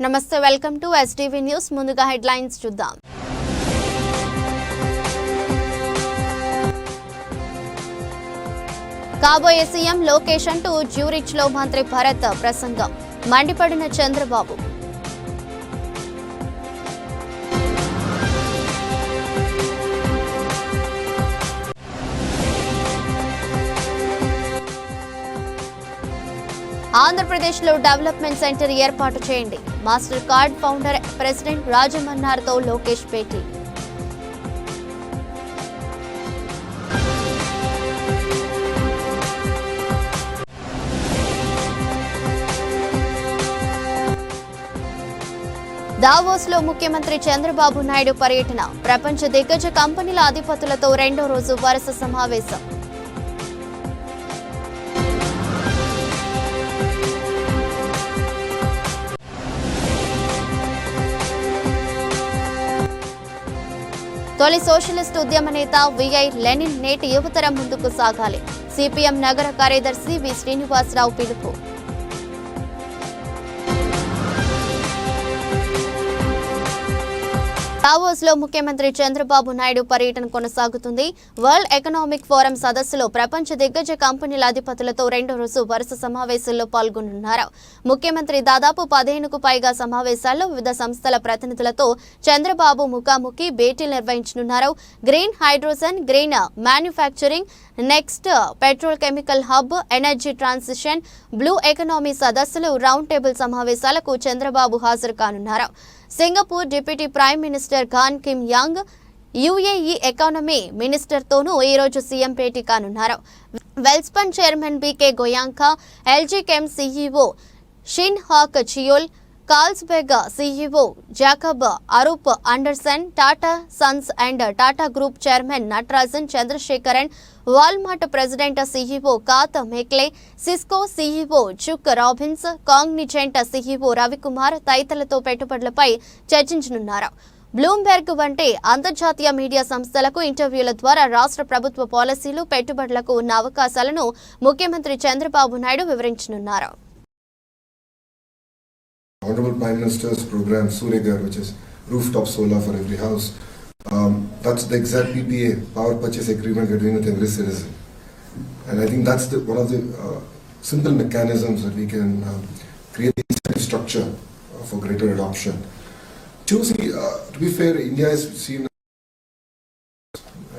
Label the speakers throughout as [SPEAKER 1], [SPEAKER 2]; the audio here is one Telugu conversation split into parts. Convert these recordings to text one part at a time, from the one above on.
[SPEAKER 1] నమస్తే, వెల్కమ్ టు ఎస్టీవీ న్యూస్. ముందుగా హెడ్లైన్స్ చూద్దాం. కాబోయే సీఎం లోకేష్ అంటూ జ్యూరిచ్ లో మంత్రి భరత్ ప్రసంగం. మండిపడిన చంద్రబాబు. ఆంధ్రప్రదేశ్లో డెవలప్మెంట్ సెంటర్ ఏర్పాటు చేయండి. మాస్టర్ కార్డ్ ఫౌండర్ ప్రెసిడెంట్ రాజమన్నార్తో లోకేష్ భేటీ. దావోస్లో ముఖ్యమంత్రి చంద్రబాబు నాయుడు పర్యటన. ప్రపంచ దిగ్గజ కంపెనీల అధిపతులతో రెండో రోజు వరుస సమావేశం. తొలి సోషలిస్ట్ ఉద్యమ నేత విఐ లెనిన్ నేటి యువతరం ముందుకు సాగాలి. సిపిఎం నగర కార్యదర్శి వి శ్రీనివాసరావు పిలుపు. దావోస్ లో ముఖ్యమంత్రి చంద్రబాబు నాయుడు పర్యటన కొనసాగుతుంది. వరల్డ్ ఎకనామిక్ ఫోరం సదస్సులో ప్రపంచ దిగ్గజ కంపెనీల అధిపతులతో రెండో రోజు వరుస సమావేశాల్లో పాల్గొనున్నారు. ముఖ్యమంత్రి దాదాపు 15కు పైగా సమావేశాల్లో వివిధ సంస్థల ప్రతినిధులతో చంద్రబాబు ముఖాముఖి భేటీలు నిర్వహించనున్నారు. Green hydrogen, green manufacturing, next petrol chemical hub, energy transition, blue economy సదస్సులు, రౌండ్ టేబుల్ సమావేశాలకు చంద్రబాబు హాజరు కానున్నారు. Singapore deputy prime minister Gan Kim Yong, UAE economy మినిస్టర్తోనూ ఈరోజు సీఎం భేటీ కానున్నారు. Welspun chairman BK Goenka, LG Chem CEO Shin Hak Cheol, Carlsberg CEO Jacob Aarup Andersen, Tata Sons and Tata Group chairman Natarajan Chandrasekaran, Walmart president CEO Kath McLay, Cisco CEO Chuck Robbins, Cognizant CEO Ravikumar తదితరులతో పెట్టుబడులపై చర్చించనున్నారు. బ్లూంబెర్గ్ వంటి అంతర్జాతీయ మీడియా సంస్థలకు ఇంటర్వ్యూల ద్వారా రాష్ట్ర ప్రభుత్వ పాలసీలు, పెట్టుబడులకు ఉన్న అవకాశాలను ముఖ్యమంత్రి చంద్రబాబు నాయుడు వివరించనున్నారు.
[SPEAKER 2] Honorable Prime Minister's program, Surya, which is rooftop solar for every house. That's the exact PPA, power purchase agreement we're doing with every citizen. And I think that's one of the simple mechanisms that we can create the incentive structure for greater adoption. To be fair, India is seen,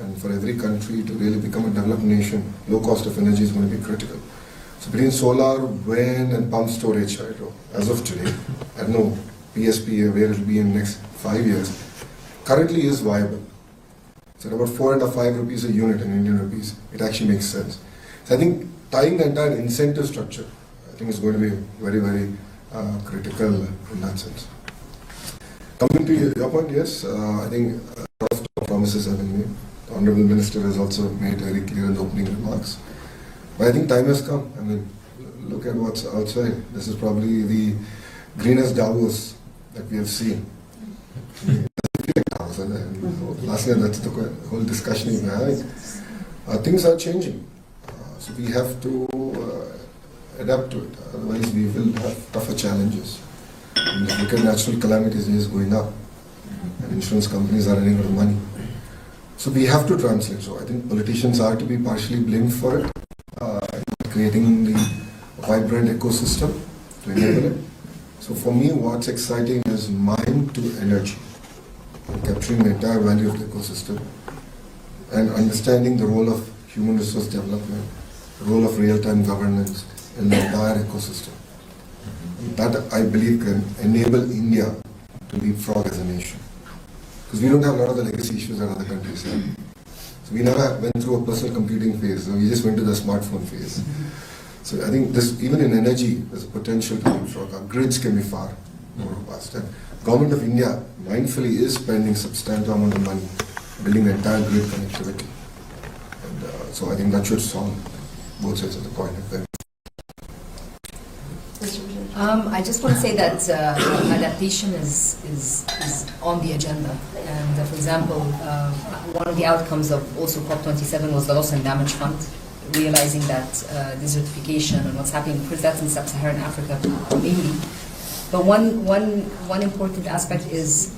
[SPEAKER 2] and for every country to really become a developed nation, low cost of energy is going to be critical. So between solar, wind and pump storage, as of today, I don't know PSPA where it will be in next 5 years, currently is viable. So at about 4 and 5 rupees a unit in Indian rupees, it actually makes sense. So I think tying the entire incentive structure, I think is going to be very, very critical in that sense. Coming to your point, yes, I think a lot of promises have been made. The Honorable Minister has also made very clear in the opening remarks. But I think time has come. I mean, look at what's outside. This is probably the greenest Davos that we have seen. Last year, that's the whole discussion we were having. Things are changing. So we have to adapt to it. Otherwise, we will have tougher challenges. And look at natural calamities is going up. And insurance companies are running out of money. So we have to translate. So I think politicians are to be partially blamed for it. Creating the vibrant ecosystem to enable it. So for me, what's exciting is mind to energy, and capturing the entire value of the ecosystem and understanding the role of human resource development, the role of real-time governance in the entire ecosystem. That I believe can enable India to leapfrog as a nation. Because we don't have a lot of the legacy issues that other countries have. So we never went through a personal computing phase. So we just went to the smartphone phase. So I think this, even in energy, there's a potential to leapfrog. Our grids can be far more robust. And Government of India mindfully is spending substantial amount of money building the entire grid connectivity. And so I think that should solve both sides of the coin.
[SPEAKER 3] I just want to say that adaptation is on the agenda. And for example, one of the outcomes of also COP27 was the Loss and Damage Fund, realizing that desertification and what's happening, because that's in sub-Saharan Africa mainly. But one important aspect is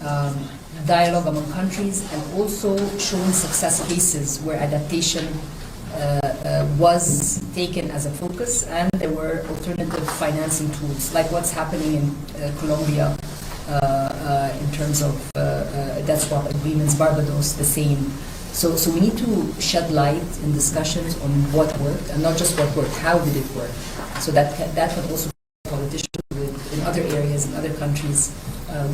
[SPEAKER 3] dialogue among countries, and also showing success cases where adaptation was taken as a focus, and there were alternative financing tools, like what's happening in Colombia in terms of debt swap agreements, Barbados, the same. So we need to shed light in discussions on what worked, and not just what worked, how did it work, so that can also be politicians in other areas, in other countries,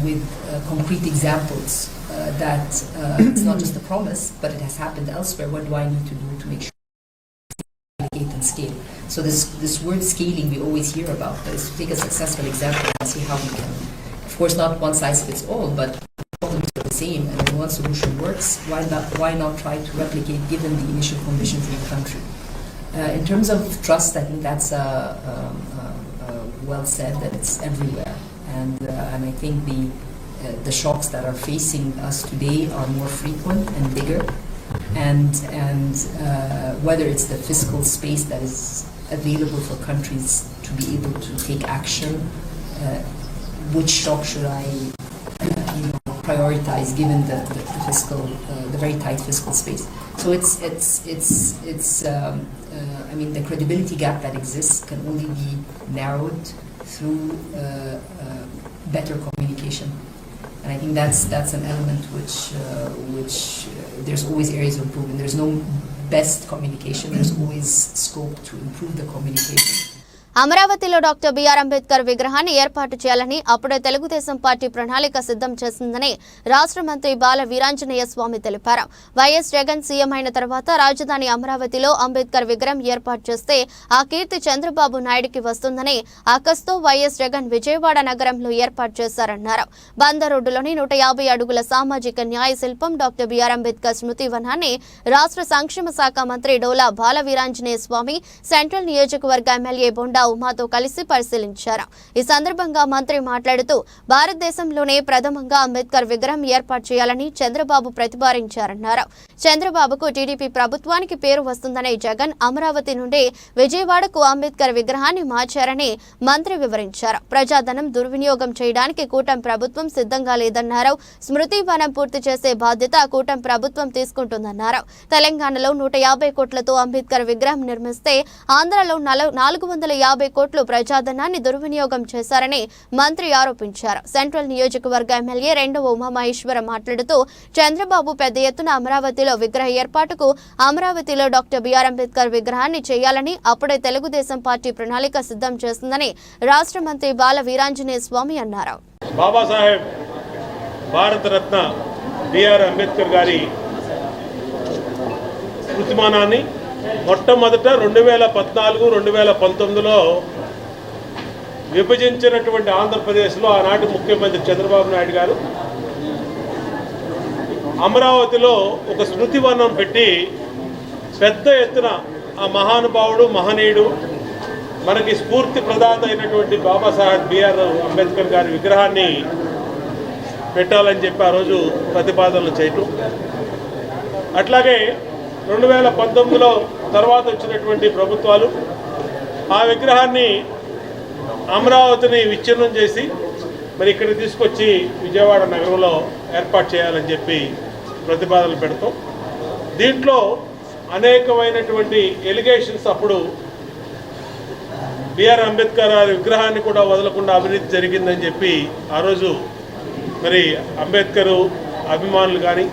[SPEAKER 3] with concrete examples that it's not just a promise, but it has happened elsewhere. What do I need to do to make sure and scale? So this word scaling we always hear about, but is to take a successful example and see how we can, of course not one size fits all, but problems are the same, and when one solution works, why not try to replicate given the initial conditions in the country? In terms of trust, I think that's well said, that it's everywhere, and I think the shocks that are facing us today are more frequent and bigger. And whether it's the fiscal space that is available for countries to be able to take action, which shock should I prioritize given the fiscal, the very tight fiscal space? So I mean, the credibility gap that exists can only be narrowed through better communication. And I think that's an element which there's always areas of improvement. There's no best communication. There's always scope to improve the communication.
[SPEAKER 1] అమరావతిలో డాక్టర్ బిఆర్ అంబేద్కర్ విగ్రహాన్ని ఏర్పాటు చేయాలని అప్పుడే తెలుగుదేశం పార్టీ ప్రణాళిక సిద్ధం చేసిందని రాష్ట్ర మంత్రి బాల వీరాంజనేయ స్వామి తెలిపారు. వైఎస్ జగన్ సీఎం అయిన తర్వాత రాజధాని అమరావతిలో అంబేద్కర్ విగ్రహం ఏర్పాటు చేస్తే ఆ కీర్తి చంద్రబాబు నాయుడుకి వస్తుందని అకస్తో వైఎస్ జగన్ విజయవాడ నగరంలో ఏర్పాటు చేశారన్నారు. బందరోడ్డులోని 150 అడుగుల సామాజిక న్యాయ శిల్పం డాక్టర్ బిఆర్ అంబేద్కర్ స్మృతి వనాన్ని రాష్ట్ర సంక్షేమ శాఖ మంత్రి డోలా బాల వీరాంజనేయ స్వామి సెంట్రల్ నియోజకవర్గ ఎమ్మెల్యే బొండా ఉమాతో కలిసి పరిశీలించారు. ఈ సందర్భంగా మంత్రి మాట్లాడుతూ భారతదేశంలోనే ప్రథమంగా అంబేద్కర్ విగ్రహం ఏర్పాటు చేయాలని చంద్రబాబు ప్రతిపాదించారన్నారు. చంద్రబాబుకు టీడీపీ ప్రభుత్వానికి పేరు వస్తుందనే జగన్ అమరావతి నుండి విజయవాడకు అంబేద్కర్ విగ్రహాన్ని మార్చారని మంత్రి వివరించారు. ప్రజాధనం దుర్వినియోగం చేయడానికి కూటమి ప్రభుత్వం సిద్ధంగా లేదన్నారు. స్మృతి వనం పూర్తి చేసే బాధ్యత కూటమి ప్రభుత్వం తీసుకుంటుందన్నారు. తెలంగాణలో 150 కోట్లతో అంబేద్కర్ విగ్రహం నిర్మిస్తే ఆంధ్రలో 450 కోట్లు ప్రజాధనాన్ని దుర్వినియోగం చేశారని మంత్రి ఆరోపించారు. సెంట్రల్ నియోజకవర్గ ఎమ్మెల్యే రెండవ ఉమామహేశ్వర మాట్లాడుతూ చంద్రబాబు పెద్ద ఎత్తున అమరావతిలో విగ్రహ ఏర్పాటుకు అమరావతిలో డాక్టర్ బిఆర్ అంబేద్కర్ విగ్రహాన్ని చేయాలని అప్పుడే తెలుగుదేశం పార్టీ ప్రణాళిక సిద్ధం చేస్తుందని రాష్ట్ర మంత్రి బాల వీరాంజనేయ స్వామి అన్నారు.
[SPEAKER 4] బాబాసాహెబ్ భారతరత్న బిఆర్ అంబేద్కర్ గారి స్మృతిమానాన్ని మొట్టమొదట 2014-2019లో విభజించినటువంటి ఆంధ్రప్రదేశ్లో ఆనాటి ముఖ్యమంత్రి చంద్రబాబు నాయుడు గారు అమరావతిలో ఒక స్మృతివనం పెట్టి పెద్ద ఎత్తున ఆ మహానుభావుడు మహనీయుడు మనకి స్ఫూర్తి ప్రదాత అయినటువంటి బాబాసాహెబ్ బిఆర్ అంబేద్కర్ గారి విగ్రహాన్ని పెట్టాలని చెప్పి ఆ రోజు ప్రతిపాదనలు చేయటం. అట్లాగే 2019లో తర్వాత వచ్చినటువంటి ప్రభుత్వాలు ఆ విగ్రహాన్ని అమరావతిని విచ్ఛిన్నం చేసి మరి ఇక్కడికి తీసుకొచ్చి విజయవాడ నగరంలో ఏర్పాటు చేయాలని చెప్పి ప్రతిపాదనలు పెడతాం. దీంట్లో అనేకమైనటువంటి ఎలిగేషన్స్, అప్పుడు బిఆర్ అంబేద్కర్ గారి విగ్రహాన్ని కూడా వదలకుండా అవినీతి జరిగిందని చెప్పి ఆ రోజు మరి అంబేద్కర్ అభిమానులు కానీ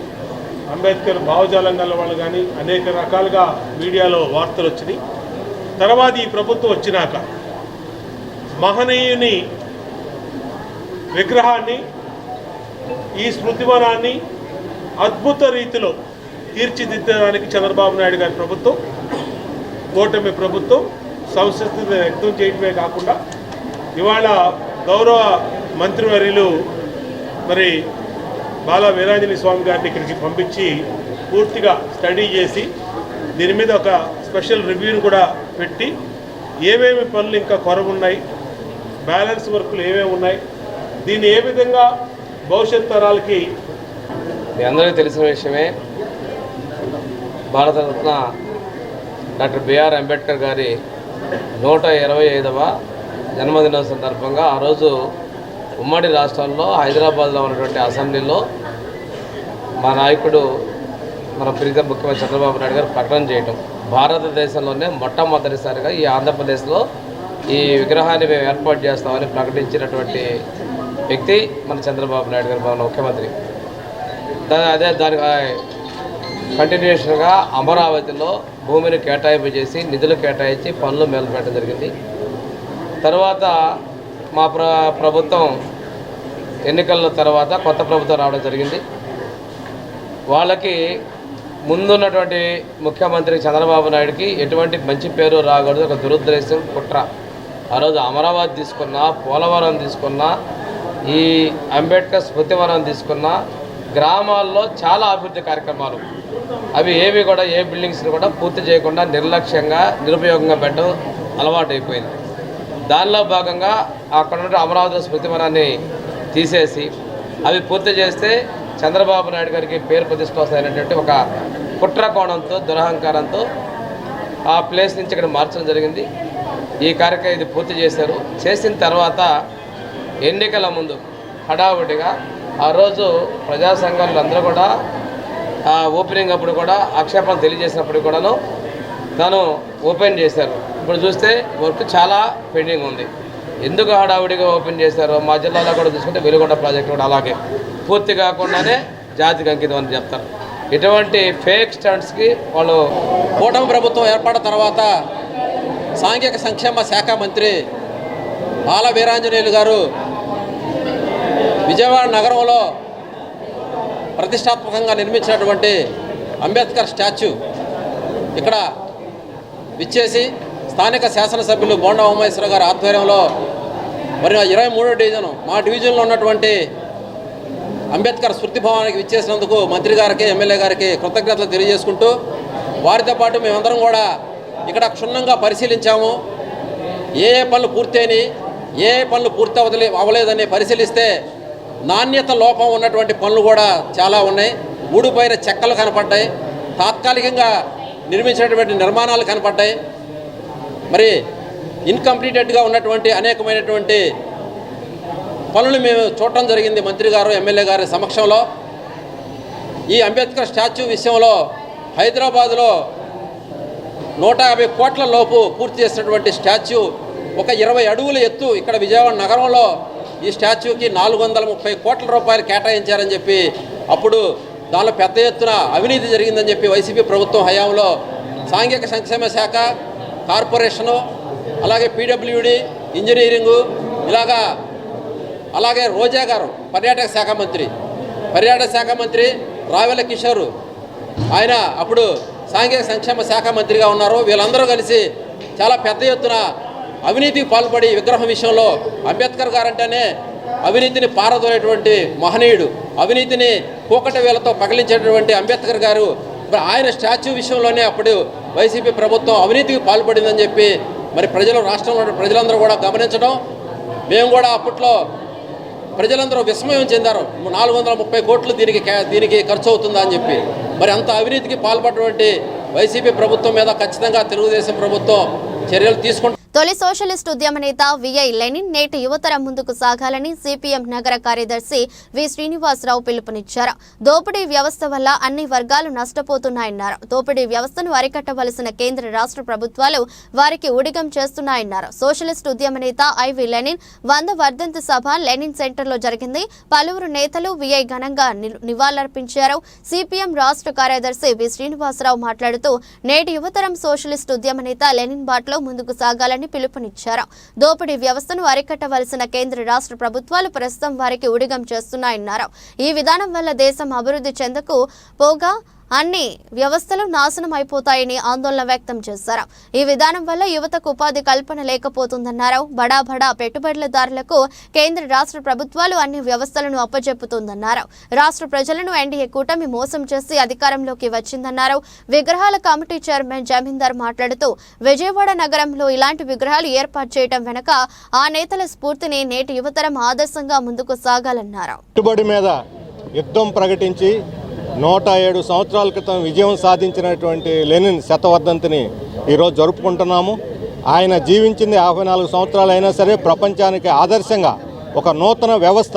[SPEAKER 4] అంబేద్కర్ భావజాలం గల వాళ్ళు కానీ అనేక రకాలుగా మీడియాలో వార్తలు వచ్చినాయి. తర్వాత ఈ ప్రభుత్వం వచ్చినాక మహనీయుని విగ్రహాన్ని, ఈ స్మృతివనాన్ని అద్భుత రీతిలో తీర్చిదిద్దడానికి చంద్రబాబు నాయుడు గారి ప్రభుత్వం, కూటమి ప్రభుత్వం సంసిద్ధత వ్యక్తం చేయటమే కాకుండా ఇవాళ గౌరవ మంత్రివర్యులు మరి బాల వీరాంజనేయ స్వామి గారిని ఇక్కడికి పంపించి పూర్తిగా స్టడీ చేసి దీని మీద ఒక స్పెషల్ రివ్యూని కూడా పెట్టి ఏమేమి పనులు ఇంకా కొరవున్నాయి, బ్యాలెన్స్ వర్కులు ఏమేమి ఉన్నాయి, దీన్ని ఏ విధంగా భవిష్యత్ తరాలకి
[SPEAKER 5] మీ అందరికీ తెలిసిన విషయమే. భారతరత్న డాక్టర్ బిఆర్ అంబేద్కర్ గారి 125వ జన్మదినం సందర్భంగా ఆ రోజు ఉమ్మడి రాష్ట్రంలో హైదరాబాద్లో ఉన్నటువంటి అసెంబ్లీలో మా నాయకుడు మన ప్రీతం ముఖ్యమంత్రి చంద్రబాబు నాయుడు గారు ప్రకటన చేయటం, భారతదేశంలోనే మొట్టమొదటిసారిగా ఈ ఆంధ్రప్రదేశ్లో ఈ విగ్రహాన్ని మేము ఏర్పాటు చేస్తామని ప్రకటించినటువంటి వ్యక్తి మన చంద్రబాబు నాయుడు గారు, మన ముఖ్యమంత్రి. దానికి కంటిన్యూషన్గా అమరావతిలో భూమిని కేటాయింపు చేసి నిధులు కేటాయించి పనులు మొదలుపెట్టడం జరిగింది. తర్వాత మా ప్రభుత్వం ఎన్నికల తర్వాత కొత్త ప్రభుత్వం రావడం జరిగింది. వాళ్ళకి ముందున్నటువంటి ముఖ్యమంత్రి చంద్రబాబు నాయుడుకి ఎటువంటి మంచి పేరు రాకూడదు, ఒక దురుద్దేశం, కుట్ర. ఆ రోజు అమరావతి తీసుకున్నా, పోలవరం తీసుకున్నా, ఈ అంబేద్కర్ స్మృతివనం తీసుకున్నా, గ్రామాల్లో చాలా అభివృద్ధి కార్యక్రమాలు అవి ఏవి కూడా ఏ బిల్డింగ్స్ని కూడా పూర్తి చేయకుండా నిర్లక్ష్యంగా నిరుపయోగంగా పెట్టడం అలవాటు అయిపోయింది. దానిలో భాగంగా అక్కడ ఉన్న అమరావతి స్మృతివనాన్ని తీసేసి అవి పూర్తి చేస్తే చంద్రబాబు నాయుడు గారికి పేరు ప్రతిష్ట వస్తాయనేటువంటి ఒక కుట్ర కోణంతో, దురహంకారంతో ఆ ప్లేస్ నుంచి ఇక్కడ మార్చడం జరిగింది. ఈ కార్యక్రమం ఇది పూర్తి చేశారు. చేసిన తర్వాత ఎన్నికల ముందు హడావుడిగా ఆ రోజు ప్రజా సంఘాలు అందరూ కూడా ఓపెనింగ్ అప్పుడు కూడా ఆక్షేపణ తెలియజేసినప్పుడు కూడాను తను ఓపెన్ చేశారు. ఇప్పుడు చూస్తే వర్క్ చాలా పెండింగ్ ఉంది. ఎందుకు హడావుడిగా ఓపెన్ చేశారో మా జిల్లాలో కూడా చూసుకుంటే వెలుగొండ ప్రాజెక్టు కూడా అలాగే పూర్తి కాకుండానే జాతికి అంకితం అని చెప్తారు. ఇటువంటి ఫేక్ స్టంట్స్కి వాళ్ళు
[SPEAKER 6] కూటమి ప్రభుత్వం ఏర్పడిన తర్వాత సాంఘిక సంక్షేమ శాఖ మంత్రి ఆల వీరాంజనేయులు గారు విజయవాడ నగరంలో ప్రతిష్టాత్మకంగా నిర్మించినటువంటి అంబేద్కర్ స్టాచ్యూ ఇక్కడ విచ్చేసి స్థానిక శాసనసభ్యులు బోండా ఉమేశ్వర గారి ఆధ్వర్యంలో మరి 23వ డివిజన్ మా డివిజన్లో ఉన్నటువంటి అంబేద్కర్ స్మృతి భవనానికి విచ్చేసినందుకు మంత్రి గారికి, ఎమ్మెల్యే గారికి కృతజ్ఞతలు తెలియజేసుకుంటూ, వారితో పాటు మేమందరం కూడా ఇక్కడ క్షుణ్ణంగా పరిశీలించాము. ఏ పనులు పూర్తయినాయి, ఏ పనులు పూర్తి అవ్వలేదని పరిశీలిస్తే నాణ్యత లోపం ఉన్నటువంటి పనులు కూడా చాలా ఉన్నాయి. ఊడిపోయిన చెక్కలు కనపడ్డాయి, తాత్కాలికంగా నిర్మించినటువంటి నిర్మాణాలు కనపడ్డాయి. మరి ఇన్కంప్లీటెడ్గా ఉన్నటువంటి అనేకమైనటువంటి పనులు మేము చూడటం జరిగింది మంత్రి గారు, ఎమ్మెల్యే గారి సమక్షంలో. ఈ అంబేద్కర్ స్టాచ్యూ విషయంలో హైదరాబాదులో 150 కోట్ల లోపు పూర్తి చేసినటువంటి స్టాచ్యూ ఒక 20 అడుగుల ఎత్తు ఇక్కడ విజయవాడ నగరంలో ఈ స్టాచ్యూకి 430 కోట్ల రూపాయలు కేటాయించారని చెప్పి, అప్పుడు దానిలో పెద్ద ఎత్తున అవినీతి జరిగిందని చెప్పి వైసీపీ ప్రభుత్వం హయాంలో సాంఘిక సంక్షేమ శాఖ, కార్పొరేషను, అలాగే పీడబ్ల్యూడి, ఇంజనీరింగు, అలాగే రోజా గారు పర్యాటక శాఖ మంత్రి రావెల కిషోర్, ఆయన అప్పుడు సాంఘిక సంక్షేమ శాఖ మంత్రిగా ఉన్నారు. వీళ్ళందరూ కలిసి చాలా పెద్ద ఎత్తున అవినీతికి పాల్పడి విగ్రహం విషయంలో అంబేద్కర్ గారంటేనే అవినీతిని పారదోలేటువంటి మహనీయుడు, అవినీతిని కూకట వేలతో పగిలించేటటువంటి అంబేద్కర్ గారు ఆయన స్టాచ్యూ విషయంలోనే అప్పుడు వైసీపీ ప్రభుత్వం అవినీతికి పాల్పడిందని చెప్పి మరి రాష్ట్రంలో ప్రజలందరూ కూడా గమనించడం, మేము కూడా అప్పట్లో ప్రజలందరూ విస్మయం చెందారు. 430 కోట్లు దీనికి ఖర్చు అవుతుందా అని చెప్పి. మరి అంత అవినీతికి పాల్పడినటువంటి వైసీపీ ప్రభుత్వం మీద ఖచ్చితంగా తెలుగుదేశం ప్రభుత్వం చర్యలు తీసుకుంటుంది.
[SPEAKER 1] తొలి సోషలిస్ట్ ఉద్యమ నేత విఐ లెనిన్ నేటి యువతరం ముందుకు సాగాలని సిపిఎం నగర కార్యదర్శి వి శ్రీనివాసరావు పిలుపునిచ్చారు. దోపిడీ వ్యవస్థ వల్ల అన్ని వర్గాలు నష్టపోతున్నాయన్నారు. దోపిడీ వ్యవస్థను అరికట్టవలసిన కేంద్ర రాష్ట్ర ప్రభుత్వాలు వారికి ఉడిగం చేస్తున్నాయన్నారు. సోషలిస్ట్ ఉద్యమ నేత ఐవి లెనిన్ 100వ వర్ధంతి సభ లెనిన్ సెంటర్లో జరిగింది. పలువురు నేతలు విఐ ఘనంగా నివాళులర్పించారు. సిపిఎం రాష్ట్ర కార్యదర్శి వి శ్రీనివాసరావు మాట్లాడుతూ నేటి యువతరం సోషలిస్ట్ ఉద్యమ నేత లెనిన్ బాటలో ముందుకు సాగాలని పిలుపునిచ్చారు. దోపిడీ వ్యవస్థను అరికట్టవలసిన కేంద్ర రాష్ట్ర ప్రభుత్వాలు ప్రస్తుతం వారికి ఉడిగం చేస్తున్నాయన్నారు. ఈ విధానం వల్ల దేశం అభివృద్ధి చెందకు పోగా అన్ని వ్యవస్థలు నాశనం అయిపోతాయని ఆందోళన వ్యక్తం చేశారు. ఈ విధానం వల్ల యువతకు ఉపాధి కల్పన లేకపోతుందన్నారు. బడా పెట్టుబడులదారులకు కేంద్ర రాష్ట్ర ప్రభుత్వాలు అన్ని వ్యవస్థలను అప్పజెప్పుతుందన్నారు. రాష్ట్ర ప్రజలను ఎన్డీఏ కూటమి మోసం చేసి అధికారంలోకి వచ్చిందన్నారు. విగ్రహాల కమిటీ చైర్మన్ జమీందార్ మాట్లాడుతూ విజయవాడ నగరంలో ఇలాంటి విగ్రహాలు ఏర్పాటు చేయడం వెనుక ఆ నేతల స్ఫూర్తిని నేటి యువతరం ఆదర్శంగా ముందుకు సాగాలన్నారు.
[SPEAKER 7] పెట్టుబడి మీద యుద్ధం ప్రకటించి 107 సంవత్సరాల క్రితం విజయం సాధించినటువంటి లెనిన్ శతవర్ధంతిని ఈరోజు జరుపుకుంటున్నాము. ఆయన జీవించింది 54 సంవత్సరాలు అయినా సరే ప్రపంచానికి ఆదర్శంగా ఒక నూతన వ్యవస్థ,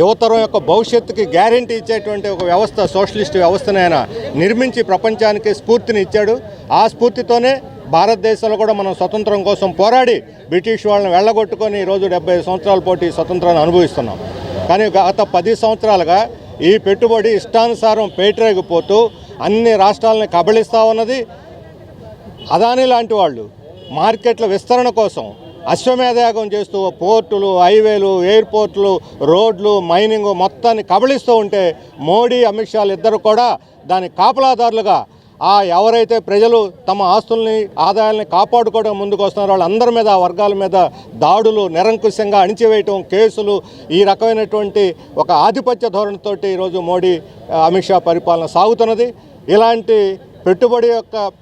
[SPEAKER 7] యువతరం యొక్క భవిష్యత్తుకి గ్యారెంటీ ఇచ్చేటువంటి ఒక వ్యవస్థ, సోషలిస్ట్ వ్యవస్థను ఆయన నిర్మించి ప్రపంచానికి స్ఫూర్తిని ఇచ్చాడు. ఆ స్ఫూర్తితోనే భారతదేశంలో కూడా మనం స్వతంత్రం కోసం పోరాడి బ్రిటిష్ వాళ్ళని వెళ్ళగొట్టుకొని ఈరోజు 75 సంవత్సరాల పోటీ స్వతంత్రాన్ని అనుభవిస్తున్నాం. కానీ గత 10 సంవత్సరాలుగా ఈ పెట్టుబడి ఇష్టానుసారం పేటరేగిపోతూ అన్ని రాష్ట్రాలని కబళిస్తూ ఉన్నది. అదానీ లాంటి వాళ్ళు మార్కెట్ల విస్తరణ కోసం అశ్వమేధయాగం చేస్తూ పోర్టులు, హైవేలు, ఎయిర్పోర్ట్లు, రోడ్లు, మైనింగ్ మొత్తాన్ని కబళిస్తూ ఉంటే మోడీ, అమిత్ షాలు ఇద్దరు కూడా దాని కాపలాదారులుగా ఎవరైతే ప్రజలు తమ ఆస్తుల్ని, ఆదాయాల్ని కాపాడుకోవడం ముందుకు వస్తున్నారో వాళ్ళందరి మీద, ఆ వర్గాల మీద దాడులు నిరంకుశంగా అణిచివేయటం, కేసులు, ఈ రకమైనటువంటి ఒక ఆధిపత్య ధోరణితోటి ఈరోజు మోడీ, అమిత్ షా పరిపాలన సాగుతున్నది. ఇలాంటి పెట్టుబడి యొక్క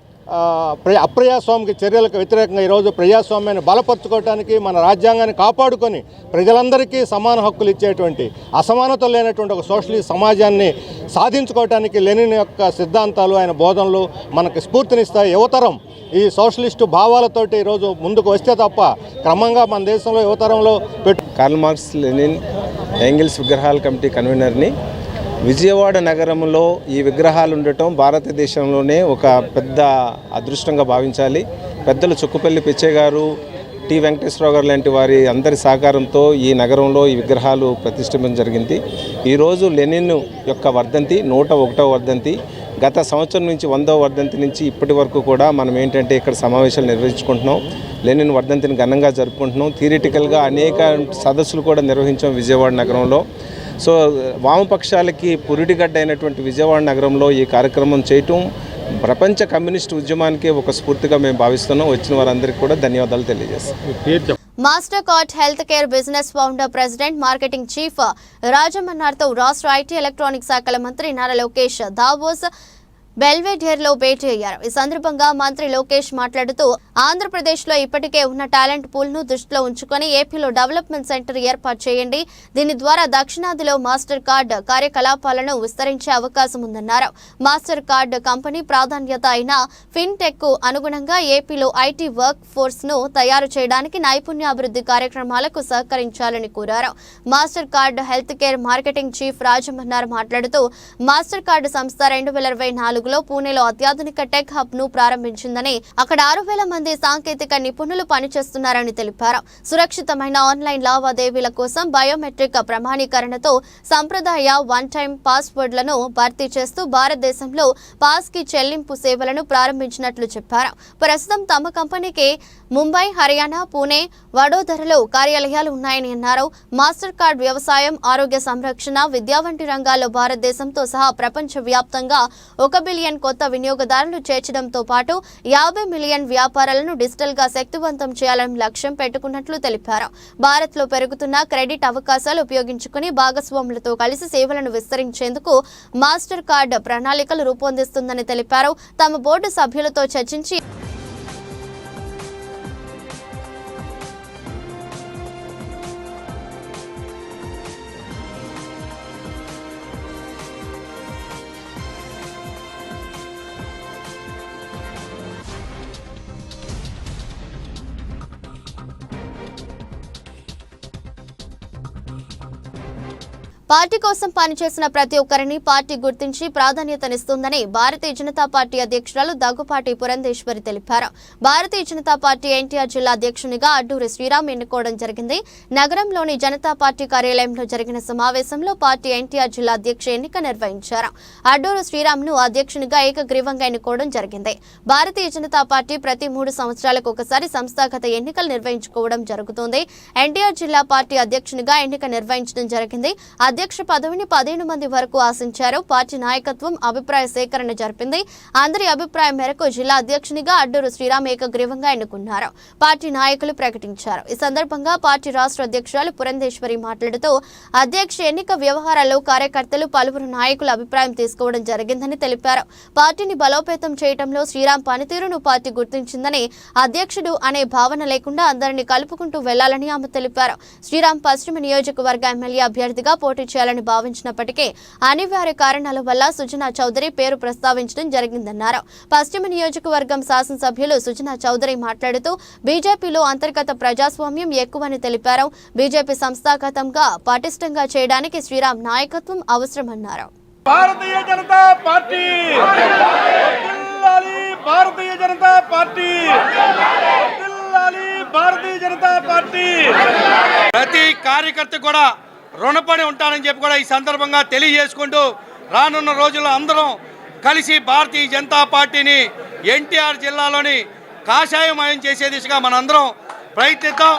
[SPEAKER 7] అప్రజాస్వామిక చర్యలకు వ్యతిరేకంగా ఈరోజు ప్రజాస్వామ్యాన్ని బలపరచుకోవడానికి, మన రాజ్యాంగాన్ని కాపాడుకొని ప్రజలందరికీ సమాన హక్కులు ఇచ్చేటువంటి, అసమానతలు లేనటువంటి ఒక సోషలిస్ట్ సమాజాన్ని సాధించుకోవడానికి లెనిన్ యొక్క సిద్ధాంతాలు, ఆయన బోధనలు మనకు స్ఫూర్తినిస్తాయి. యువతరం ఈ సోషలిస్టు భావాలతోటి ఈరోజు ముందుకు వస్తే తప్ప క్రమంగా మన దేశంలో యువతరంలో
[SPEAKER 8] కార్ల్ మార్క్స్, లెనిన్, ఎంగిల్స్ విగ్రహాల కమిటీ కన్వీనర్ని. విజయవాడ నగరంలో ఈ విగ్రహాలు ఉండటం భారతదేశంలోనే ఒక పెద్ద అదృష్టంగా భావించాలి. పెద్దలు చుక్కుపల్లి పిచ్చయ్య గారు, టి వెంకటేశ్వరరావు గారు లాంటి వారి అందరి సహకారంతో ఈ నగరంలో ఈ విగ్రహాలు ప్రతిష్ఠించడం జరిగింది. ఈరోజు లెనిన్ యొక్క వర్ధంతి 101వ వర్ధంతి. గత సంవత్సరం నుంచి 100వ వర్ధంతి నుంచి ఇప్పటి వరకు కూడా మనం ఏంటంటే ఇక్కడ సమావేశాలు నిర్వహించుకుంటున్నాం. లెనిన్ వర్ధంతిని ఘనంగా జరుపుకుంటున్నాం. థియరిటికల్గా అనేక సదస్సులు కూడా నిర్వహించాం విజయవాడ నగరంలో. సో వామపక్షాలకి పురిటిగడ్డ అయినటువంటి విజయవాడ నగరంలో ఈ కార్యక్రమం చేయటం ప్రపంచ కమ్యూనిస్ట్ ఉద్యమానికి ఒక స్ఫూర్తిగా మేము భావిస్తున్నాం. వచ్చిన వారందరికీ కూడా ధన్యవాదాలు తెలియజేస్తాం.
[SPEAKER 1] Mastercard health care business founder, president, marketing chief రాజమన్నార్తో రాష్ట్ర ఐటీ ఎలక్ట్రానిక్ శాఖల మంత్రి నారా లోకేష్ దావోస్ బెల్వెడేర్లో భేటీ అయ్యారు. ఈ సందర్భంగా మంత్రి లోకేష్ మాట్లాడుతూ ఆంధ్రప్రదేశ్లో ఇప్పటికే ఉన్న టాలెంట్ పూల్ను దృష్టిలో ఉంచుకొని ఏపీలో డెవలప్మెంట్ సెంటర్ ఏర్పాటు చేయండి. దీని ద్వారా దక్షిణాదిలో మాస్టర్ కార్డ్ కార్యకలాపాలను విస్తరించే అవకాశం ఉందన్నారు. మాస్టర్ కార్డ్ కంపెనీ ప్రాధాన్యత అయిన ఫిన్టెక్ అనుగుణంగా ఏపీలో ఐటీ వర్క్ ఫోర్స్ను తయారు చేయడానికి నైపుణ్యాభివృద్ధి కార్యక్రమాలకు సహకరించాలని కోరారు. Master card health care marketing chief Rajamannar మాట్లాడుతూ మాస్టర్ కార్డ్ సంస్థ 2024 పూణేలో అత్యాధునిక టెక్ హబ్ ను ప్రారంభించిందని, అక్కడ 6,000 మంది సాంకేతిక నిపుణులు పనిచేస్తున్నారని తెలిపారు. సురక్షితమైన ఆన్లైన్ లావాదేవీల కోసం బయోమెట్రిక్ ప్రమాణీకరణతో సంప్రదాయ వన్ టైం పాస్వర్డ్లను భర్తీ చేస్తూ భారతదేశంలో పాస్ కి చెల్లింపు సేవలను ప్రారంభించినట్లు చెప్పారు. ప్రస్తుతం తమ కంపెనీకి ముంబై, హర్యానా, పూణే, వడోదరలో కార్యాలయాలు ఉన్నాయని అన్నారు. మాస్టర్ కార్డ్ వ్యవసాయం, ఆరోగ్య సంరక్షణ, విద్యా వంటి రంగాల్లో భారతదేశంతో సహా ప్రపంచ వ్యాప్తంగా 1 బిలియన్ కొత్త వినియోగదారులు చేర్చడంతో పాటు 50 మిలియన్ వ్యాపారాలను డిజిటల్ గా శక్తివంతం చేయాలని లక్ష్యం పెట్టుకున్నట్లు తెలిపారు. భారత్ లో పెరుగుతున్న క్రెడిట్ అవకాశాలు ఉపయోగించుకుని భాగస్వాములతో కలిసి సేవలను విస్తరించేందుకు మాస్టర్ కార్డ్ ప్రణాళికలు రూపొందిస్తుందని తెలిపారు. తమ బోర్డు సభ్యులతో చర్చించి పార్టీ కోసం పనిచేసిన ప్రతి ఒక్కరిని పార్టీ గుర్తించి ప్రాధాన్యతనిస్తుందని భారతీయ జనతా పార్టీ అధ్యక్షురాలు దగ్గుపాటి పురంధేశ్వరి తెలిపారు. భారతీయ జనతా పార్టీ ఎన్టీఆర్ జిల్లా అధ్యక్షునిగా అడ్డూరి శ్రీరామ్ ఎన్నుకోవడం జరిగింది. నగరంలోని జనతా పార్టీ కార్యాలయంలో జరిగిన సమావేశంలో పార్టీ ఎన్టీఆర్ జిల్లా అధ్యక్ష ఎన్నిక నిర్వహించారు. అడ్డూరు శ్రీరామ్ ను అధ్యక్షునిగా ఏకగ్రీవంగా ఎన్నుకోవడం జరిగింది. భారతీయ జనతా పార్టీ ప్రతి 3 సంవత్సరాలకు ఒకసారి సంస్థాగత ఎన్నికలు నిర్వహించుకోవడం జరుగుతుంది. ఎన్టీఆర్ జిల్లా పార్టీ అధ్యక్షునిగా ఎన్నిక నిర్వహించడం జరిగింది. అధ్యక్ష పదవిని 15 మంది వరకు ఆశించారు. పార్టీ నాయకత్వం అభిప్రాయ సేకరణ జరిపింది. అందరి అభిప్రాయం మేరకు జిల్లా అధ్యక్షునిగా అడ్డూరు శ్రీరామ్ ఏకగ్రీవంగా ఎన్నుకున్నారు. పార్టీ నాయకులు ప్రకటించారు. ఈ సందర్భంగా పార్టీ రాష్ట్ర అధ్యక్షురాలు పురంధేశ్వరి మాట్లాడుతూ అధ్యక్ష ఎన్నిక వ్యవహారాల్లో కార్యకర్తలు పలువురు నాయకుల అభిప్రాయం తీసుకోవడం జరిగిందని తెలిపారు. పార్టీని బలోపేతం చేయడంలో శ్రీరామ్ పనితీరును పార్టీ గుర్తించిందని, అధ్యక్షుడు అనే భావన లేకుండా అందరినీ కలుపుకుంటూ వెళ్లాలని ఆమె తెలిపారు. శ్రీరామ్ పశ్చిమ నియోజకవర్గ ఎమ్మెల్యే అభ్యర్థిగా పోటీ చేయాలని భావించినప్పటికీ అనివార్య కారణాల వల్ల సుజనా చౌదరి పేరు ప్రస్తావించడం జరిగిందన్నారు. పశ్చిమ నియోజకవర్గం శాసనసభ్యులు సుజనా చౌదరి మాట్లాడుతూ బీజేపీలో అంతర్గత ప్రజాస్వామ్యం ఎక్కువని తెలిపారు. బీజేపీ సంస్థాగతంగా పటిష్టంగా చేయడానికి శ్రీరామ్ నాయకత్వం అవసరమన్నారు.
[SPEAKER 9] Bharatiya Janata party Bharatiya Janata party Bharatiya Janata party ప్రతి కార్యకర్త కూడా రుణపడి ఉంటానని చెప్పి కూడా ఈ సందర్భంగా తెలియజేసుకుంటూ రానున్న రోజుల్లో అందరం కలిసి భారతీయ జనతా పార్టీని ఎన్టీఆర్ జిల్లాలోని కాషాయమయం చేసే దిశగా మనందరం ప్రయత్నిద్దాం.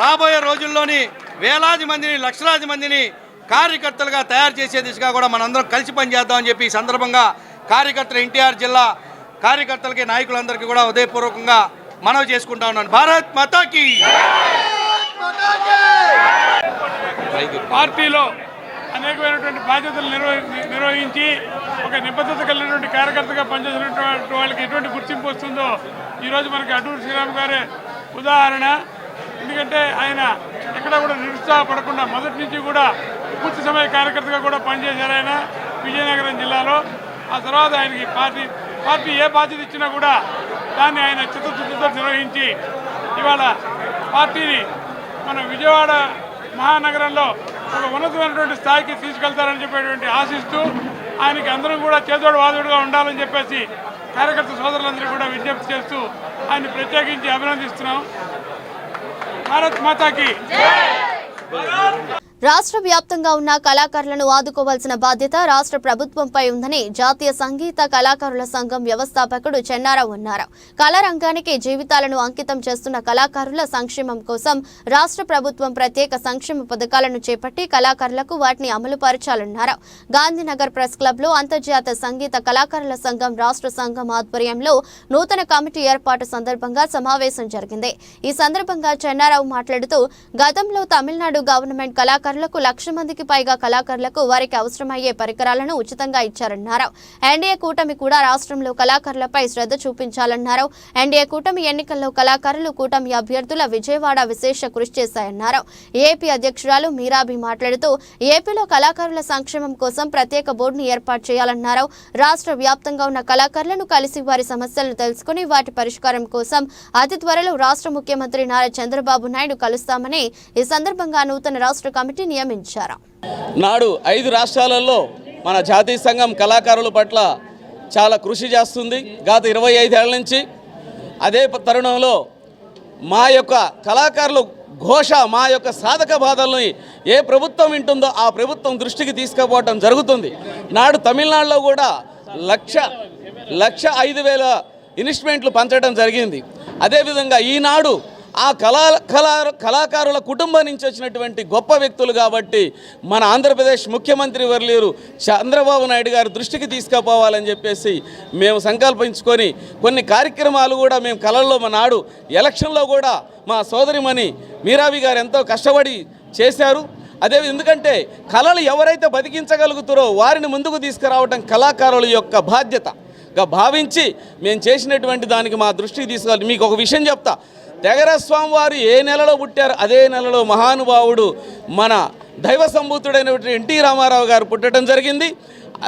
[SPEAKER 9] రాబోయే రోజుల్లోని వేలాది మందిని లక్షలాది మందిని కార్యకర్తలుగా తయారు చేసే దిశగా కూడా మనందరం కలిసి పనిచేద్దామని చెప్పి ఈ సందర్భంగా కార్యకర్తలు ఎన్టీఆర్ జిల్లా కార్యకర్తలకి నాయకులందరికీ కూడా హృదయపూర్వకంగా మనవి చేసుకుంటా ఉన్నాను. భారత్ మాతాకి.
[SPEAKER 10] పార్టీలో అనేకమైనటువంటి బాధ్యతలు నిర్వహించి ఒక నిబద్ధత కలిగినటువంటి కార్యకర్తగా పనిచేసినటువంటి వాళ్ళకి ఎటువంటి గుర్తింపు వస్తుందో ఈరోజు మనకి అడ్డూరు శ్రీరామ్ గారే ఉదాహరణ. ఎందుకంటే ఆయన ఎక్కడ కూడా నిరుత్సాహపడకుండా మొదటి నుంచి కూడా పూర్తి సమయ కార్యకర్తగా కూడా పనిచేశారు ఆయన విజయనగరం జిల్లాలో. ఆ తర్వాత ఆయనకి పార్టీ ఏ బాధ్యత ఇచ్చినా కూడా దాన్ని ఆయన చిత్తశుద్ధితో నిర్వహించి ఇవాళ పార్టీని మన విజయవాడ మహానగరంలో ఒక ఉన్నతమైనటువంటి స్థాయికి తీసుకెళ్తారని చెప్పేటువంటి ఆశిస్తూ ఆయనకి అందరం కూడా చేదోడు వాదోడుగా ఉండాలని చెప్పేసి కార్యకర్త సోదరులందరూ కూడా విజ్ఞప్తి చేస్తూ ఆయన ప్రత్యేకించి అభినందిస్తున్నాం. భారత్ మాతాకి.
[SPEAKER 1] రాష్ట్ర వ్యాప్తంగా ఉన్న కళాకారులను ఆదుకోవాల్సిన బాధ్యత రాష్ట్ర ప్రభుత్వంపై ఉందని జాతీయ సంగీత కళాకారుల సంఘం వ్యవస్థాపకుడు చెన్నారావు అన్నారు. కళారంగానికి జీవితాలను అంకితం చేస్తున్న కళాకారుల సంక్షేమం కోసం రాష్ట్ర ప్రభుత్వం ప్రత్యేక సంక్షేమ పథకాలను చేపట్టి కళాకారులకు వాటిని అమలు పరచాలన్నారు. గాంధీనగర్ ప్రెస్ క్లబ్ లో అంతర్జాతీయ సంగీత కళాకారుల సంఘం రాష్ట్ర సంఘం ఆధ్వర్యంలో నూతన కమిటీ ఏర్పాటు సందర్భంగా సమావేశం జరిగింది. ఈ సందర్భంగా చెన్నారావు మాట్లాడుతూ గతంలో తమిళనాడు గవర్నమెంట్ కళాకారులకు 1,00,000 మందికి పైగా కళాకారులకు వారికి అవసరమయ్యే పరికరాలను ఉచితంగా ఇచ్చారన్నారు. ఎన్డీఏ కూటమి కూడా రాష్ట్రంలో కళాకారులపై శ్రద్ధ చూపించాలన్నారు. ఎన్డీఏ కూటమి ఎన్నికల్లో కళాకారులు కూటమి అభ్యర్థుల విజయవాడ విశేష కృషి చేశాయన్నారు. ఏపీ అధ్యక్షురాలు మీరాబి మాట్లాడుతూ ఏపీలో కళాకారుల సంక్షేమం కోసం ప్రత్యేక బోర్డును ఏర్పాటు చేయాలన్నారు. రాష్ట్ర వ్యాప్తంగా ఉన్న కళాకారులను కలిసి వారి సమస్యలను తెలుసుకుని వాటి పరిష్కారం కోసం అతి త్వరలో రాష్ట్ర ముఖ్యమంత్రి నారా చంద్రబాబు నాయుడు కలుస్తామని ఈ సందర్భంగా నూతన రాష్ట్ర కమిటీ నియమించారు.
[SPEAKER 6] నాడు 5 రాష్ట్రాలలో మన జాతీయ సంఘం కళాకారుల పట్ల చాలా కృషి చేస్తుంది గత 25 ఏళ్ల నుంచి. అదే తరుణంలో మా యొక్క కళాకారులు ఘోష, మా యొక్క సాధక బాధల్ని ఏ ప్రభుత్వం వింటుందో ఆ ప్రభుత్వం దృష్టికి తీసుకుపోవటం జరుగుతుంది. నాడు తమిళనాడులో కూడా 1,05,000 ఇన్వెస్ట్మెంట్లు పంచడం జరిగింది. అదేవిధంగా ఈనాడు ఆ కళాకారుల కుటుంబం నుంచి వచ్చినటువంటి గొప్ప వ్యక్తులు కాబట్టి మన ఆంధ్రప్రదేశ్ ముఖ్యమంత్రి వర్యులు చంద్రబాబు నాయుడు గారు దృష్టికి తీసుకుపోవాలని చెప్పేసి మేము సంకల్పించుకొని కొన్ని కార్యక్రమాలు కూడా మేము కళల్లో నాడు ఎలక్షన్లో కూడా మా సోదరిమణి మీరాబి గారు ఎంతో కష్టపడి చేశారు. అదే ఎందుకంటే కళలు ఎవరైతే బతికించగలుగుతారో వారిని ముందుకు తీసుకురావడం కళాకారుల యొక్క బాధ్యతగా భావించి మేము చేసినటువంటి దానికి మా దృష్టికి తీసుకురావాలి. మీకు ఒక విషయం చెప్తా. త్యాగరాజ స్వామి వారు ఏ నెలలో పుట్టారు అదే నెలలో మహానుభావుడు మన దైవ సంభూతుడైనటువంటి ఎన్టీ రామారావు గారు పుట్టడం జరిగింది.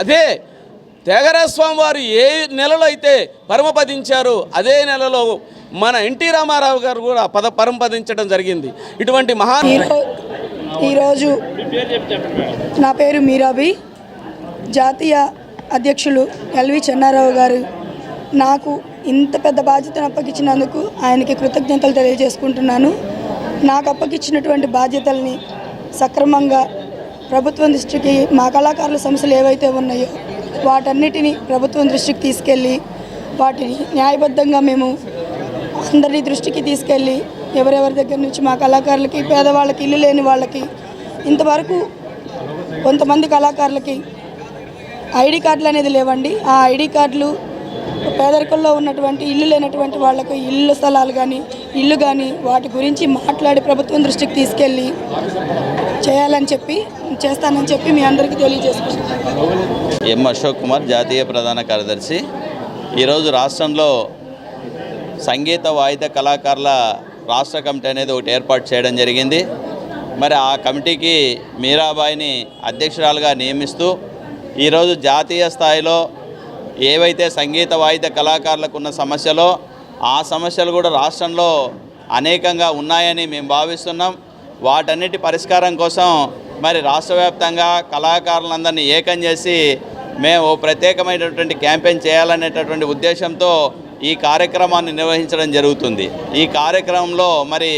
[SPEAKER 6] అదే త్యాగరాజ స్వామి వారు ఏ నెలలో అయితే పరమపదించారో అదే నెలలో మన ఎన్టీ రామారావు గారు కూడా పరమపదించడం జరిగింది. ఇటువంటి
[SPEAKER 11] ఈరోజు నా పేరు మీరాబి. జాతీయ అధ్యక్షులు ఎల్వి చెన్నారావు గారు నాకు ఇంత పెద్ద బాధ్యతను అప్పగించినందుకు ఆయనకి కృతజ్ఞతలు తెలియజేసుకుంటున్నాను. నాకు అప్పగించినటువంటి బాధ్యతల్ని సక్రమంగా ప్రభుత్వం దృష్టికి మా కళాకారుల సమస్యలు ఏవైతే ఉన్నాయో వాటన్నిటిని ప్రభుత్వం దృష్టికి తీసుకెళ్ళి వాటిని న్యాయబద్ధంగా మేము అందరి దృష్టికి తీసుకెళ్ళి ఎవరెవరి దగ్గర నుంచి మా కళాకారులకి, పేదవాళ్ళకి, ఇల్లు లేని వాళ్ళకి ఇంతవరకు కొంతమంది కళాకారులకి ఐడి కార్డులు అనేది లేవండి. ఆ ఐడి కార్డులు పేదరికంలో ఉన్నటువంటి ఇల్లు లేనటువంటి వాళ్ళకు ఇల్లు స్థలాలు కానీ ఇల్లు కానీ వాటి గురించి మాట్లాడి ప్రభుత్వం దృష్టికి తీసుకెళ్ళి చేస్తానని చెప్పి మీ అందరికీ తెలియజేసుకుంటున్నాను.
[SPEAKER 12] ఎం అశోక్ కుమార్, జాతీయ ప్రధాన కార్యదర్శి. ఈరోజు రాష్ట్రంలో సంగీత వాయిద్య కళాకారుల రాష్ట్ర కమిటీ అనేది ఒకటి ఏర్పాటు చేయడం జరిగింది. మరి ఆ కమిటీకి మీరాబాయిని అధ్యక్షురాలుగా నియమిస్తూ ఈరోజు జాతీయ స్థాయిలో ఏవైతే సంగీత వాయిద్య కళాకారులకు ఉన్న సమస్యలో ఆ సమస్యలు కూడా రాష్ట్రంలో అనేకంగా ఉన్నాయని మేము భావిస్తున్నాం. వాటన్నిటి పరిష్కారం కోసం మరి రాష్ట్ర వ్యాప్తంగా కళాకారులందరినీ ఏకం చేసి మేము ప్రత్యేకమైనటువంటి క్యాంపెయిన్ చేయాలనేటటువంటి ఉద్దేశంతో ఈ కార్యక్రమాన్ని నిర్వహించడం జరుగుతుంది. ఈ కార్యక్రమంలో మరి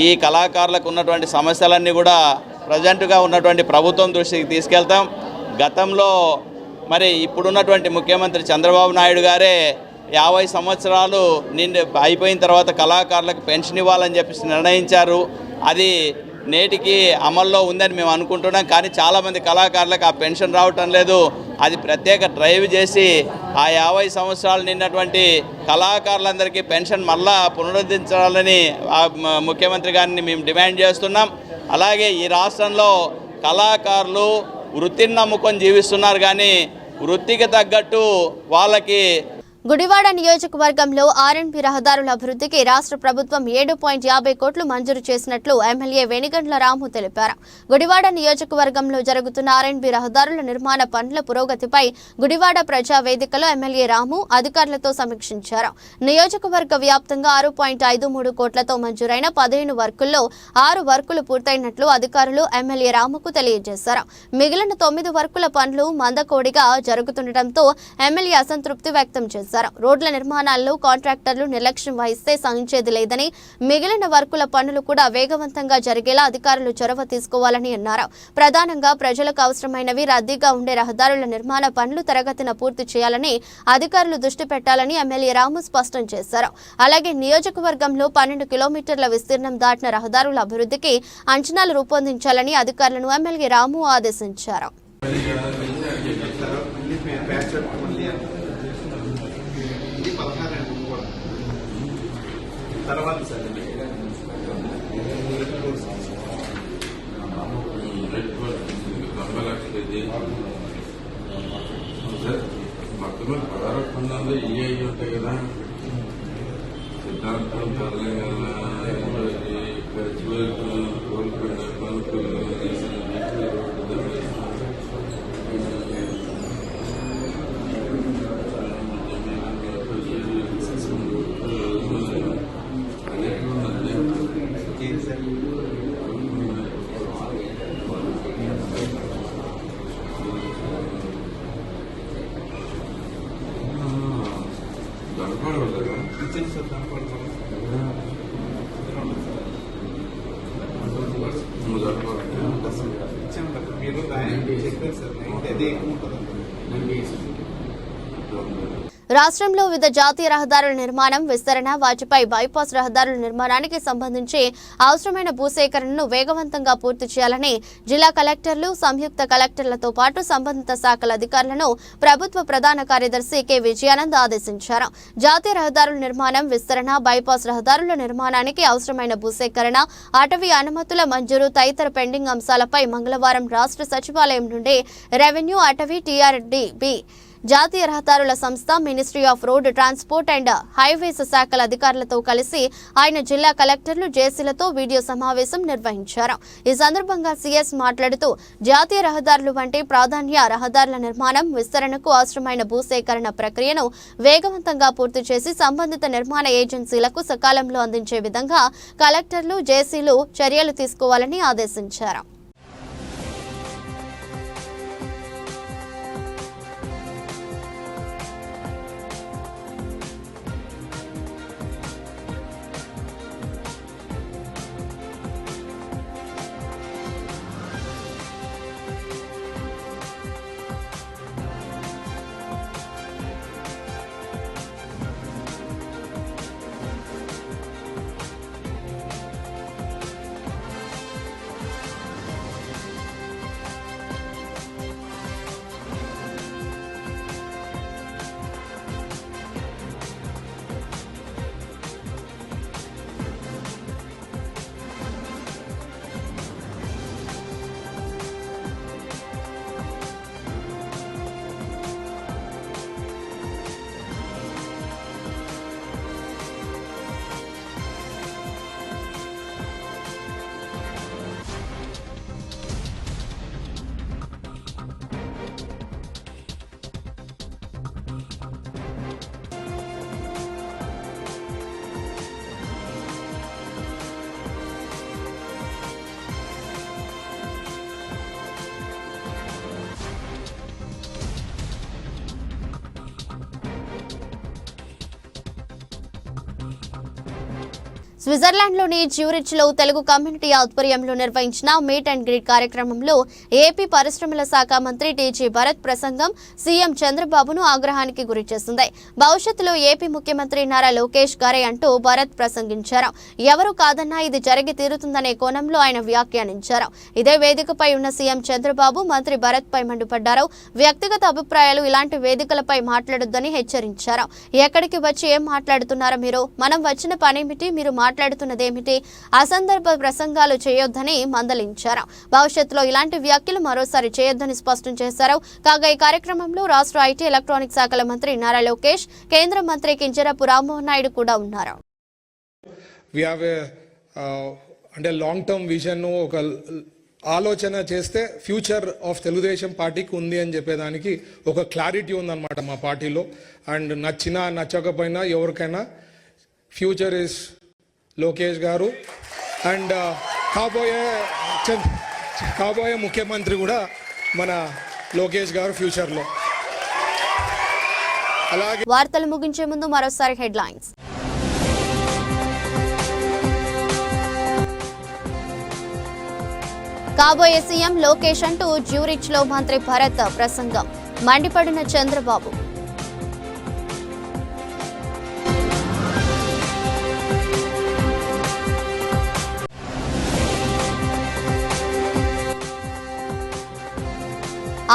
[SPEAKER 12] ఈ కళాకారులకు ఉన్నటువంటి సమస్యలన్నీ కూడా ప్రజెంట్గా ఉన్నటువంటి ప్రభుత్వం దృష్టికి తీసుకెళ్తాం. గతంలో మరి ఇప్పుడున్నటువంటి ముఖ్యమంత్రి చంద్రబాబు నాయుడు గారే 50 సంవత్సరాలు అయిపోయిన తర్వాత కళాకారులకు పెన్షన్ ఇవ్వాలని చెప్పి నిర్ణయించారు. అది నేటికి అమల్లో ఉందని మేము అనుకుంటున్నాం. కానీ చాలామంది కళాకారులకు ఆ పెన్షన్ రావటం లేదు. అది ప్రత్యేక డ్రైవ్ చేసి ఆ 50 సంవత్సరాలు నిన్నటువంటి కళాకారులందరికీ పెన్షన్ మళ్ళా పునరుద్ధరించాలని ముఖ్యమంత్రి గారిని మేము డిమాండ్ చేస్తున్నాం. అలాగే ఈ రాష్ట్రంలో కళాకారులు వృత్తిని నమ్ముకొని జీవిస్తున్నారు, కానీ వృత్తికి తగ్గట్టు వాళ్ళకి
[SPEAKER 1] గుడివాడ నియోజకవర్గంలో ఆర్ఎన్బి రహదారుల అభివృద్ధికి రాష్ట్ర ప్రభుత్వం 7.50 కోట్లు మంజూరు చేసినట్లు ఎమ్మెల్యే వెనిగండ్ల రాము తెలిపారు. గుడివాడ నియోజకవర్గంలో జరుగుతున్న ఆర్ఎన్బి రహదారుల నిర్మాణ పనుల పురోగతిపై గుడివాడ ప్రజా వేదికలో ఎమ్మెల్యే రాము అధికారులతో సమీక్షించారు. నియోజకవర్గ వ్యాప్తంగా 6.53 కోట్లతో మంజూరైన 15 వర్కుల్లో 6 వర్కులు పూర్తయినట్లు అధికారులు ఎమ్మెల్యే రాముకు తెలియజేశారు. మిగిలిన 9 వర్కుల పనులు మందకోడిగా జరుగుతుండటంతో ఎమ్మెల్యే అసంతృప్తి వ్యక్తం చేశారు. రోడ్ల నిర్మాణాల్లో కాంట్రాక్టర్లు నిర్లక్ష్యం వహిస్తే సహించేది లేదని, మిగిలిన వర్కుల పనులు కూడా వేగవంతంగా జరిగేలా అధికారులు చొరవ తీసుకోవాలని అన్నారు. ప్రధానంగా ప్రజలకు అవసరమైనవి రద్దీగా ఉండే రహదారుల నిర్మాణ పనులు త్వరగతిన పూర్తి చేయాలని అధికారులు దృష్టి పెట్టాలని ఎమ్మెల్యే రాము స్పష్టం చేశారు. అలాగే నియోజకవర్గంలో 12 కిలోమీటర్ల విస్తీర్ణం దాటిన రహదారుల అభివృద్ధికి అంచనాలు రూపొందించాలని అధికారులను ఎమ్మెల్యే రాము ఆదేశించారు.
[SPEAKER 13] తర్వాత సార్ మొత్తం 16 పందాలు ఇవి అయ్యి ఉంటాయి కదా. సిద్ధాంతం తెలంగాణ కోల్పోయిన పలుకులు మీరు చెప్పారు సార్ అదే ఎక్కువ ఉంటుంది.
[SPEAKER 1] రాష్ట్రంలో వివిధ జాతీయ రహదారుల నిర్మాణం, విస్తరణ, వాటిపై బైపాస్ రహదారుల నిర్మాణానికి సంబంధించి అవసరమైన భూసేకరణను వేగవంతంగా పూర్తి చేయాలని జిల్లా కలెక్టర్లు, సంయుక్త కలెక్టర్లతో పాటు సంబంధిత శాఖల అధికారులను ప్రభుత్వ ప్రధాన కార్యదర్శి కె విజయానంద్ ఆదేశించారు. జాతీయ రహదారుల నిర్మాణం, విస్తరణ, బైపాస్ రహదారుల నిర్మాణానికి అవసరమైన భూసేకరణ, అటవీ అనుమతుల మంజూరు తదితర పెండింగ్ అంశాలపై మంగళవారం రాష్ట్ర సచివాలయం నుండి రెవెన్యూ, అటవీ, టీఆర్డీబీ, జాతీయ రహదారుల సంస్థ, ministry of road transport and highways శాఖల అధికారులతో కలిసి ఆయన జిల్లా కలెక్టర్లు, జేసీలతో వీడియో సమావేశం నిర్వహించారు. ఈ సందర్భంగా సీఎస్ మాట్లాడుతూ జాతీయ రహదారులు వంటి ప్రాధాన్య రహదారుల నిర్మాణం, విస్తరణకు అవసరమైన భూసేకరణ ప్రక్రియను వేగవంతంగా పూర్తి చేసి సంబంధిత నిర్మాణ ఏజెన్సీలకు సకాలంలో అందించే విధంగా కలెక్టర్లు, జేసీలు చర్యలు తీసుకోవాలని ఆదేశించారు. స్విట్జర్లాండ్లోని జ్యూరిచ్లో తెలుగు కమ్యూనిటీ ఆధ్వర్యంలో నిర్వహించిన మీట్ అండ్ గ్రీట్ కార్యక్రమంలో ఏపీ పరిశ్రమల శాఖ మంత్రి టీజీ భరత్ ప్రసంగం సీఎం చంద్రబాబును ఆగ్రహానికి గురిచేసింది. భవిష్యత్తులో ఏపీ ముఖ్యమంత్రి నారా లోకేష్ గారే అంటూ భరత్ ప్రసంగించారు. ఎవరు కాదన్నా ఇది జరిగి తీరుతుందనే కోణంలో ఆయన వ్యాఖ్యానించారు. ఇదే వేదికపై ఉన్న సీఎం చంద్రబాబు మంత్రి భరత్ పై మండిపడ్డారు. వ్యక్తిగత అభిప్రాయాలు ఇలాంటి వేదికలపై మాట్లాడొద్దని హెచ్చరించారు. ఎక్కడికి వచ్చి ఏం మాట్లాడుతున్నారో మీరు, మనం వచ్చిన పనేమిటి, మీరు మాట్లాడుతున్నదేమిటి, అసందర్భ ప్రసంగాలు చేయొద్దని మందలించారు. భవిష్యత్తులో ఇలాంటి వ్యాఖ్యలు మరోసారి చేయొద్దని స్పష్టం చేశారు. కాగా ఈ కార్యక్రమంలో రాష్ట్ర ఐటీ ఎలక్ట్రానిక్ శాఖల మంత్రి నారా లోకేష్, కేంద్ర మంత్రి కింజరాపు రామ్మోహన్ నాయుడు కూడా ఉన్నారు.
[SPEAKER 14] అంటే లాంగ్ టర్మ్ విజన్ ఒక ఆలోచన చేస్తే ఫ్యూచర్ ఆఫ్ తెలుగుదేశం పార్టీకి ఉంది అని చెప్పేదానికి ఒక క్లారిటీ ఉందన్నమాట మా పార్టీలో. అండ్ నచ్చినా నచ్చకపోయినా ఎవరికైనా ఫ్యూచర్ ఇస్ లోకేష్ గారు అండ్ కాబోయే ముఖ్యమంత్రి కూడా మన లోకేష్ గారు ఫ్యూచర్లో. అలాగే
[SPEAKER 1] వార్తలు ముగించే ముందు మరోసారి హెడ్లైన్స్. కాబోయే సీఎం లోకేష్ అంటూ జ్యూరిచ్లో మంత్రి భరత్ ప్రసంగం, మండిపడిన చంద్రబాబు.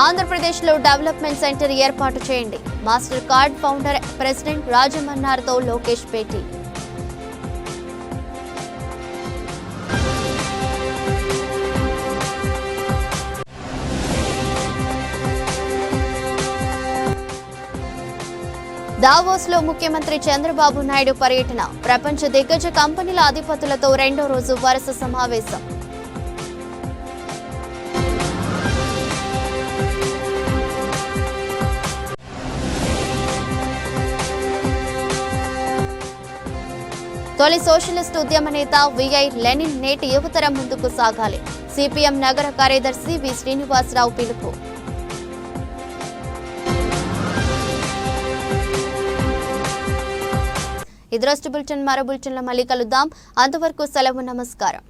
[SPEAKER 1] ఆంధ్రప్రదేశ్లో డెవలప్మెంట్ సెంటర్ ఏర్పాటు చేయండి, మాస్టర్ కార్డ్ ఫౌండర్ ప్రెసిడెంట్ రాజమన్నార్తో లోకేష్ భేటీ. దావోస్లో ముఖ్యమంత్రి చంద్రబాబు నాయుడు పర్యటన, ప్రపంచ దిగ్గజ కంపెనీల అధిపతులతో రెండో రోజు వరుస సమావేశం. తొలి సోషలిస్ట్ ఉద్యమ నేత విఐ లెనిన్ నేటి యువతరం ముందుకు సాగాలి, సిపిఎం నగర కార్యదర్శి వి శ్రీనివాసరావు పిలుపు. ఇది రోజు బులెటిన్. మరో బులెటిన్లో మళ్ళీ కలుద్దాం. అంతవరకు సెలవు, నమస్కారం.